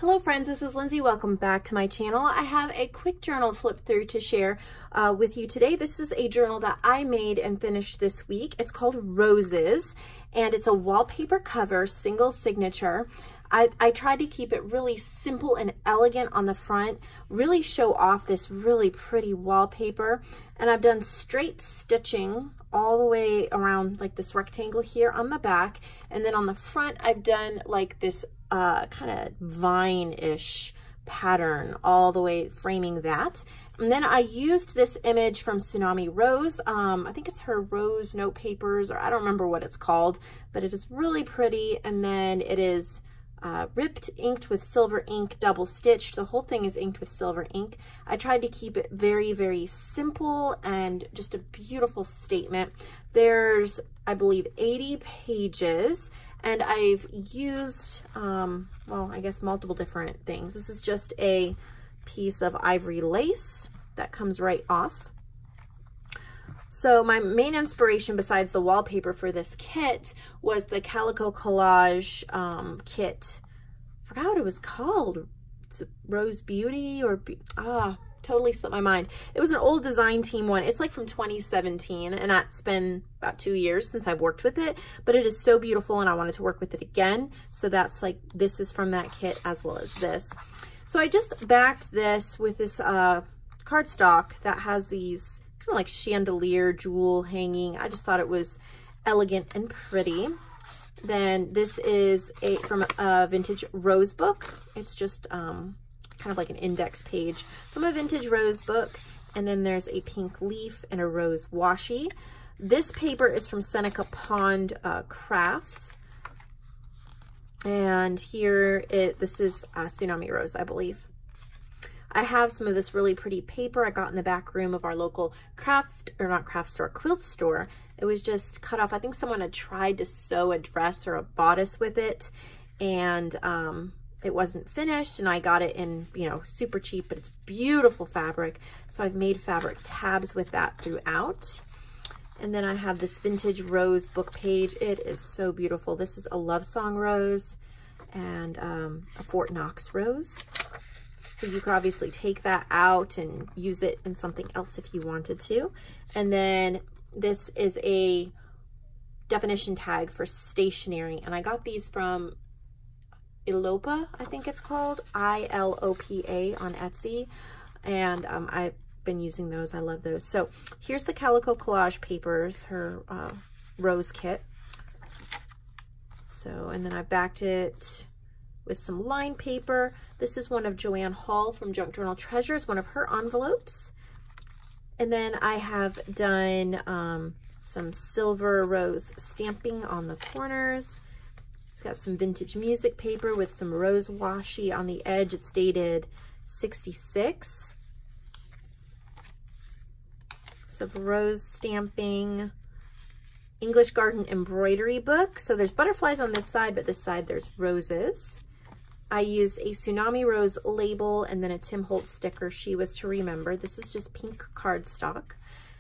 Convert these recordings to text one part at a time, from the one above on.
Hello friends, this is Lindsay. Welcome back to my channel. I have a quick journal flip through to share with you today. This is a journal that I made and finished this week. It's called Roses and it's a wallpaper cover, single signature. I tried to keep it really simple and elegant on the front, really show off this really pretty wallpaper. And I've done straight stitching all the way around like this rectangle here on the back. And then on the front, I've done like this kind of vine-ish pattern all the way framing that. And then I used this image from Tsunami Rose. I think it's her Rose Note Papers, or I don't remember what it's called, but it is really pretty. And then it is ripped, inked with silver ink, double stitched. The whole thing is inked with silver ink. I tried to keep it very, very simple and just a beautiful statement. There's, I believe, 80 pages. And I've used, well, I guess multiple different things. This is just a piece of ivory lace that comes right off. So my main inspiration besides the wallpaper for this kit was the Calico Collage kit. I forgot what it was called. It's Rose Beauty or, totally slipped my mind. It was an old design team one. It's like from 2017 and that's been about 2 years since I've worked with it, but it is so beautiful and I wanted to work with it again. So that's like, this is from that kit as well as this. So I just backed this with this cardstock that has these kind of like chandelier jewel hanging. I just thought it was elegant and pretty. Then this is from a vintage rose book. It's just kind of like an index page from a vintage rose book. And then there's a pink leaf and a rose washi. This paper is from Seneca Pond Crafts. And here this is Tsunami Rose, I believe. I have some of this really pretty paper I got in the back room of our local quilt store. It was just cut off. I think someone had tried to sew a dress or a bodice with it and it wasn't finished and I got it in, you know, super cheap, but it's beautiful fabric. So I've made fabric tabs with that throughout. And then I have this vintage rose book page. It is so beautiful. This is a love song rose and a Fort Knox rose. So you could obviously take that out and use it in something else if you wanted to. And then this is a definition tag for stationery. And I got these from Ilopa, I think it's called, I-L-O-P-A on Etsy. And I've been using those. I love those. So here's the Calico Collage papers, her rose kit. So, and then I backed it with some line paper. This is one of Joanne Hall from Junk Journal Treasures, one of her envelopes. And then I have done some silver rose stamping on the corners. It's got some vintage music paper with some rose washi on the edge. It's dated 66. So rose stamping, English Garden embroidery book. So there's butterflies on this side, but this side there's roses. I used a Tsunami Rose label and then a Tim Holtz sticker, She Was to Remember. This is just pink cardstock.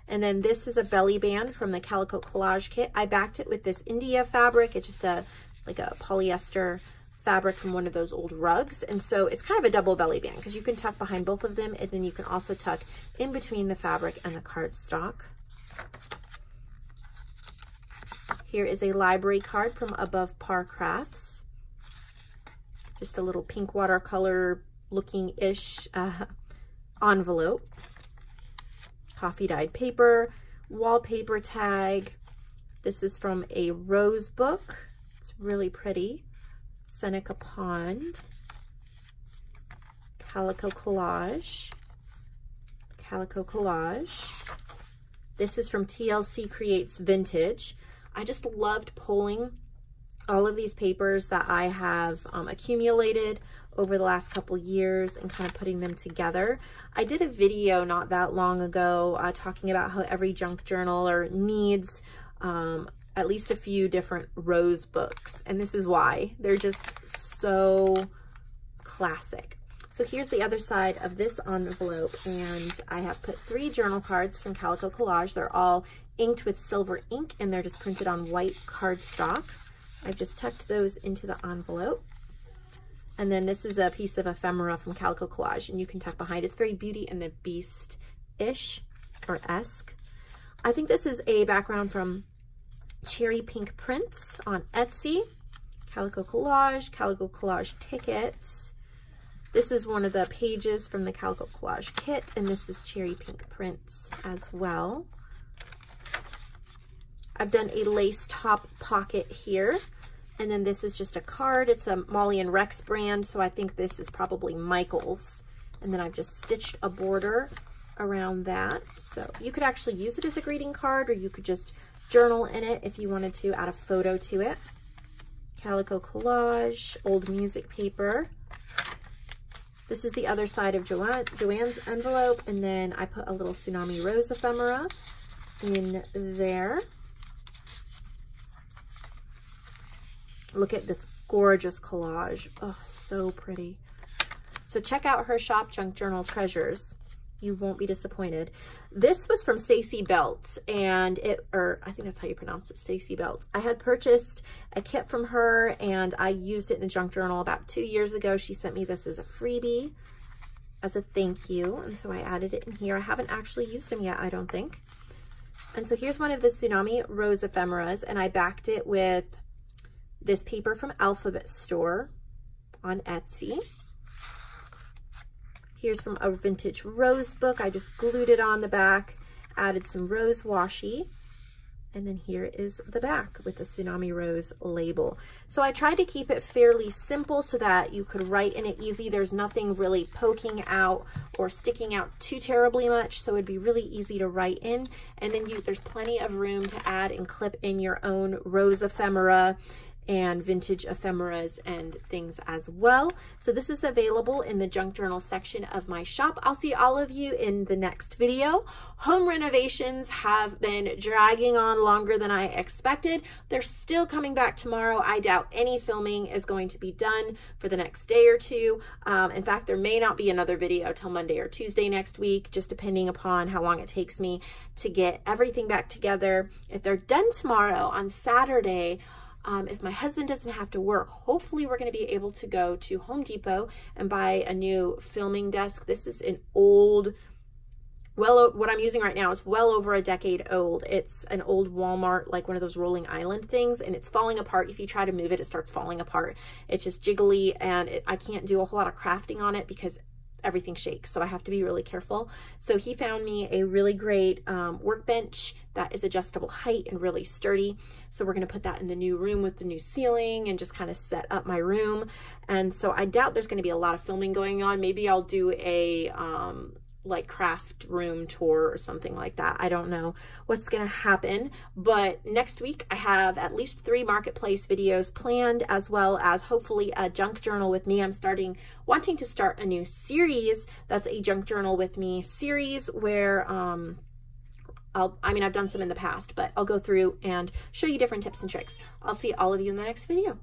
And then this is a belly band from the Calico Collage kit. I backed it with this India fabric. It's just like a polyester fabric from one of those old rugs. And so it's kind of a double belly band because you can tuck behind both of them and then you can also tuck in between the fabric and the cardstock. Here is a library card from Above Par Crafts. Just a little pink watercolor looking-ish envelope. Coffee dyed paper, wallpaper tag. This is from a rose book. It's really pretty. Seneca Pond. Calico Collage. Calico Collage. This is from TLC Creates Vintage. I just loved pulling all of these papers that I have accumulated over the last couple years and kind of putting them together. I did a video not that long ago talking about how every junk journaler needs at least a few different rose books. And this is why. They're just so classic. So here's the other side of this envelope. And I have put 3 journal cards from Calico Collage. They're all inked with silver ink and they're just printed on white cardstock. I've just tucked those into the envelope. And then this is a piece of ephemera from Calico Collage, and you can tuck behind. It's very Beauty and the Beast-ish or esque. I think this is a background from Cherry Pink Prints on Etsy. Calico Collage tickets. This is one of the pages from the Calico Collage kit, and this is Cherry Pink Prints as well. I've done a lace top pocket here, and then this is just a card. It's a Molly and Rex brand, so I think this is probably Michael's. And then I've just stitched a border around that. So you could actually use it as a greeting card, or you could just journal in it if you wanted to, add a photo to it. Calico Collage, old music paper. This is the other side of Joanne's envelope, and then I put a little Tsunami Rose ephemera in there. Look at this gorgeous collage. Oh, so pretty. So check out her shop, Junk Journal Treasures. You won't be disappointed. This was from Bels, and I think that's how you pronounce it, Bels. I had purchased a kit from her, and I used it in a junk journal about 2 years ago. She sent me this as a freebie, as a thank you, and so I added it in here. I haven't actually used them yet, I don't think. And so here's one of the Tsunami Rose ephemeras, and I backed it with this paper from Alphabet Store on Etsy. Here's from a vintage rose book. I just glued it on the back, added some rose washi, and then here is the back with the Tsunami Rose label. So I tried to keep it fairly simple so that you could write in it easy. There's nothing really poking out or sticking out too terribly much, so it'd be really easy to write in. And then there's plenty of room to add and clip in your own rose ephemera and vintage ephemeras and things as well. So this is available in the junk journal section of my shop. I'll see all of you in the next video. Home renovations have been dragging on longer than I expected. They're still coming back tomorrow. I doubt any filming is going to be done for the next day or two. In fact, there may not be another video till Monday or Tuesday next week, just depending upon how long it takes me to get everything back together. If they're done tomorrow, on Saturday, if my husband doesn't have to work, hopefully we're going to be able to go to Home Depot and buy a new filming desk. This is an old, what I'm using right now is well over a decade old. It's an old Walmart, like one of those rolling island things, and it's falling apart. If you try to move it, it starts falling apart. It's just jiggly, and I can't do a whole lot of crafting on it because everything shakes, so I have to be really careful. So he found me a really great workbench that is adjustable height and really sturdy. So we're going to put that in the new room with the new ceiling and just kind of set up my room. And so I doubt there's going to be a lot of filming going on. Maybe I'll do a like craft room tour or something like that. I don't know what's going to happen, but next week I have at least 3 marketplace videos planned, as well as hopefully a junk journal with me. I'm wanting to start a new series that's a junk journal with me series where I've done some in the past, but I'll go through and show you different tips and tricks. I'll see all of you in the next video.